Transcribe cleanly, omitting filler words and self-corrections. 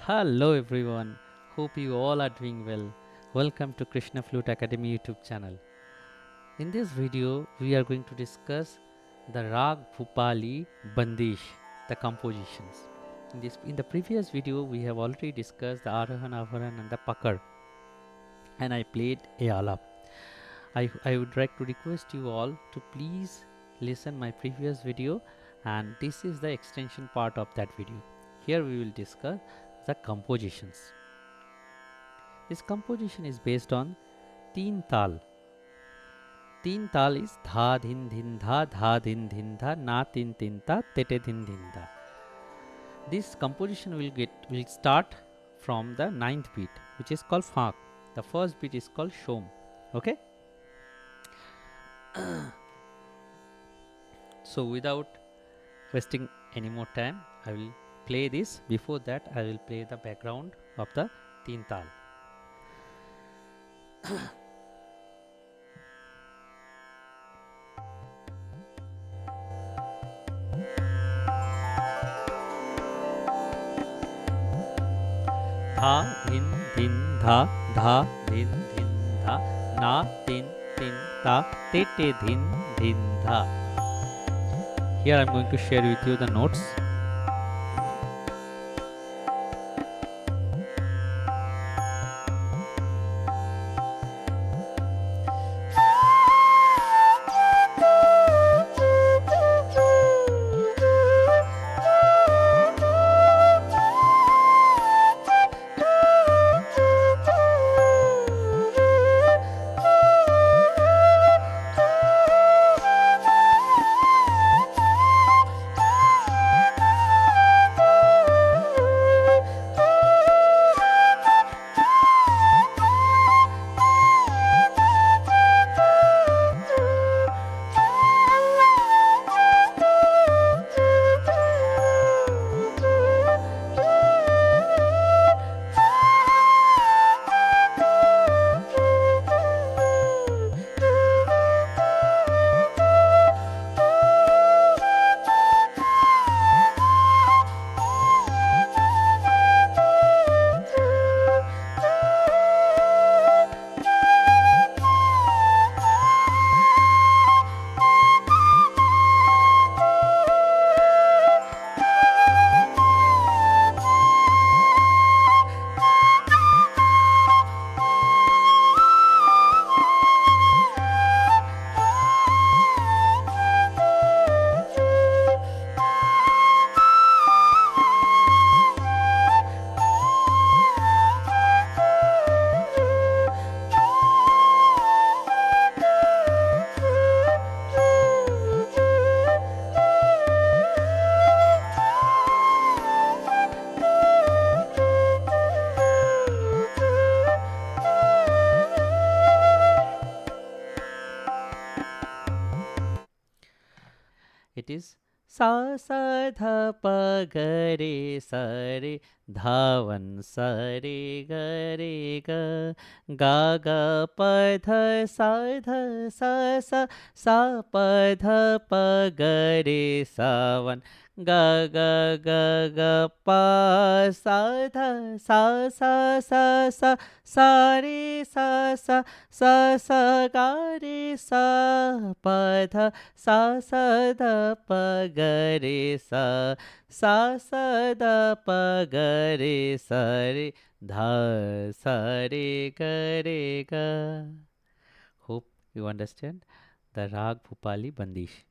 Hello everyone, hope you all are doing well. Welcome to Krishna Flute Academy YouTube channel. In this video, we are going to discuss the Raag Bhoopali Bandish, the compositions. In the previous video, we have already discussed the Arohan, Avaran and the Pakar, and I played a alap. I would like to request you all to please listen my previous video, and this is the extension part of that video. Here we will discuss the compositions. This composition is based on teen tal. Teen tal is dha din din dha, na tin tin ta, tete din din da. This composition will start from the ninth beat, which is called faak. The first beat is called shom. Okay. So without wasting any more time, I will play this. Before that, I will play the background of the teen tal. Dha din dha, dha din dha, na tin ta, tete din dha. Here I am going to share with you the notes. It is sa sa dha pa ga re sa re dhavan sa re ga ga ga pa dha sa sa pa dha pa ga re sa van ga ga ga ga pa sa dha sa sa re sa ga re sa pa dha sa da pa ga re sa da pa ga re sa re dha sa re ga re ga. Hope you understand the Raag Bhoopali Bandish.